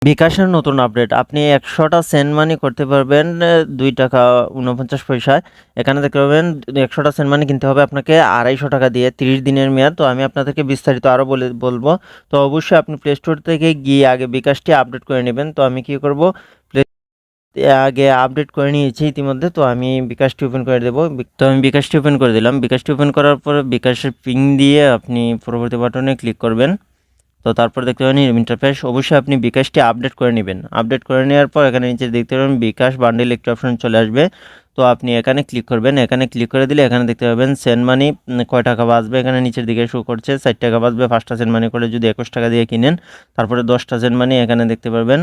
বিকাশের নতুন আপডেট, আপনি ১০০টা সেন্ড মানি করতে পারবেন ৳২.৪৯। এখানে দেখতে পাবেন ১০০টা সেন্ড মানি কিনতে হবে আপনাকে ৳২৫০ দিয়ে, 30 দিনের মেয়াদ। তো আমি আপনাদেরকে বিস্তারিত আরও বলবো। তো অবশ্যই আপনি প্লে স্টোর থেকে গিয়ে আগে বিকাশটি আপডেট করে নেবেন। তো আমি কি করব, প্লে আগে আপডেট করে নিয়েছি ইতিমধ্যে। তো আমি বিকাশটি ওপেন করে দেবো। তো আমি বিকাশটি ওপেন করে দিলাম। বিকাশটি ওপেন করার পর বিকাশের পিং দিয়ে আপনি পরবর্তী বাটনে ক্লিক করবেন। তো তারপর দেখতে পাবেন ইন্টারফেস। অবশ্যই আপনি বিকাশটি আপডেট করে নেবেন। আপডেট করে নেওয়ার পর এখানে নিচে দেখতে পাবেন বিকাশ বান্ডেল একটি অপশন চলে আসবে। তো আপনি এখানে ক্লিক করবেন। এখানে ক্লিক করে দিলে এখানে দেখতে পাবেন সেন্ড মানি কয় টাকা বাঁচবে। এখানে নিচের দিকে শো করছে 60 টাকা বাঁচবে 5টা সেন্ড মানি করে যদি 21 টাকা দিয়ে কিনেন। তারপরে 10টা সেন্ড মানি এখানে দেখতে পারবেন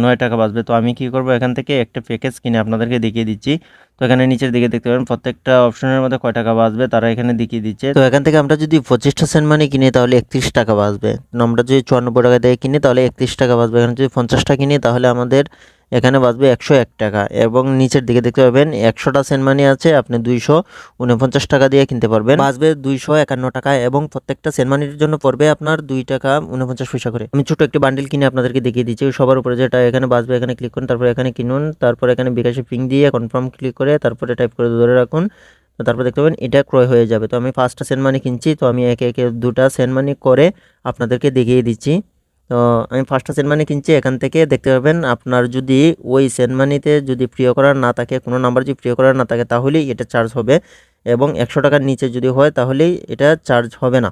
9 টাকা বাঁচবে। তো আমি কি করব, এখান থেকে একটা প্যাকেজ কিনে আপনাদেরকে দেখিয়ে দিচ্ছি। তো এখানে নিচের দিকে দেখতে পাবেন প্রত্যেকটা অপশনের মধ্যে কয় টাকা বাঁচবে তারা এখানে দেখিয়ে দিচ্ছে। তো এখান থেকে আমরা যদি 25টা সেন্ট মানি কিনি তাহলে 31 টাকা বাঁচবে। আমরা যদি 54 টাকা দিয়ে কিনি তাহলে 31 টাকা বাঁচবে। এখানে যদি 50টা কিনি তাহলে আমাদের এখানে বাঁচবে 101 টাকা। এবং নিচের দিকে দেখতে পাবেন 100টা সেন্ট মানি আছে, আপনি 249 টাকা দিয়ে কিনতে পারবেন, বাঁচবে 251 টাকা। এবং প্রত্যেকটা সেন্ট মানির জন্য পড়বে আপনার 2 টাকা 49 পয়সা করে। আমি ছোট একটি বান্ডিল কিনে আপনাদেরকে দেখিয়ে দিচ্ছি। সবার উপরে যেটা এখানে বাঁচবে এখানে ক্লিক করুন, তারপর এখানে কিনুন, তারপর এখানে বিকাশে পিং দিয়ে কনফার্ম ক্লিক করে তারপরে টাইপ করে ধরে রাখুন। তো তারপর দেখতে পাবেন এটা ক্রয় হয়ে যাবে। তো আমি 5টা সেন্ট মানি কিনছি, তো আমি একে একে 2টা সেন্ট মানি করে আপনাদেরকে দেখিয়ে দিচ্ছি। তো আমি 5টা সেন্ট মানি কিনছি। এখান থেকে দেখতে পাবেন আপনার যদি ওই সেন্ট মানিতে যদি প্রিয় করার না থাকে, কোনো নাম্বার যদি প্রিয় করার না থাকে তাহলেই এটা চার্জ হবে। এবং 100 টাকার নিচে যদি হয় তাহলেই এটা চার্জ হবে না।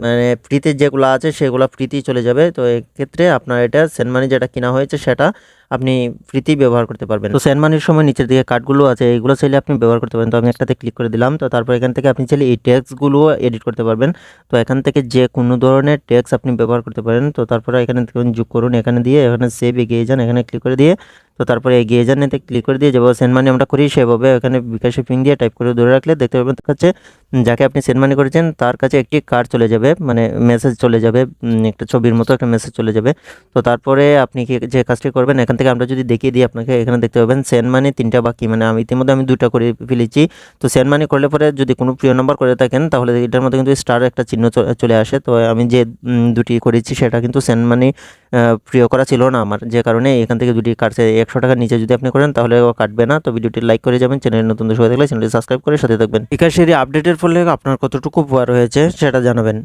মানে ফ্রিতে যেগুলো আছে সেগুলো ফ্রিতেই চলে যাবে। তো এক্ষেত্রে আপনার এটা সেন্ড মানি যেটা কেনা হয়েছে সেটা আপনি ফ্রিতেই ব্যবহার করতে পারবেন। তো সেন্ড মানির সময় নিচের দিকে কার্ডগুলো আছে, এইগুলো চাইলে আপনি ব্যবহার করতে পারেন। তো আমি একটাতে ক্লিক করে দিলাম। তো তারপর এখান থেকে আপনি চাইলে এই ট্যাক্সগুলো এডিট করতে পারবেন। তো এখান থেকে যে কোনো ধরনের ট্যাক্স আপনি ব্যবহার করতে পারেন। তো তারপরে এখানে যোগ করুন, এখানে দিয়ে এখানে সেভ এগিয়ে যান, এখানে ক্লিক করে দিয়ে তো তারপরে এগিয়ে যান, এতে ক্লিক করে দিয়ে যেভাবে সেন্ড মানি আমরা করি সেভাবে এখানে বিকাশে পিন দিয়ে টাইপ করে ধরে রাখলে দেখতে পাবেন কাছে যাকে আপনি সেন্ড মানি করেছেন তার কাছে একটি কার্ড চলে যাবে, মানে মেসেজ চলে যাবে, একটা ছবির মতো একটা মেসেজ চলে যাবে। তো তারপরে আপনি যে কাজটি করবেন এখান থেকে আমরা যদি দেখিয়ে দিই আপনাকে, এখানে দেখতে পাবেন সেন্ড মানি 3টা বাকি, মানে আমি ইতিমধ্যে 2টা করে ফেলেছি। তো সেন্ড মানি করলে পরে যদি কোনো প্রিয় নাম্বার করে থাকেন তাহলে এটার মধ্যে কিন্তু স্টার একটা চিহ্ন চলে আসে। তো আমি যে 2টি করেছি সেটা কিন্তু সেন্ড মানি প্রিয় করা ছিল না আমার, যে কারণে এখান থেকে 2টি কাটছে। 100 টাকার নিচে যদি আপনি করেন তাহলে ও কাটবে না। তো ভিডিওটি লাইক করে যাবেন, চ্যানেল নতুন দর্শক হয়ে থাকলে চ্যানেলটি সাবস্ক্রাইব করে সাথে থাকবেন। বিকাশের এই আপডেটের ফলে আপনার কতটুকু উপকার হয়েছে সেটা জানাবেন।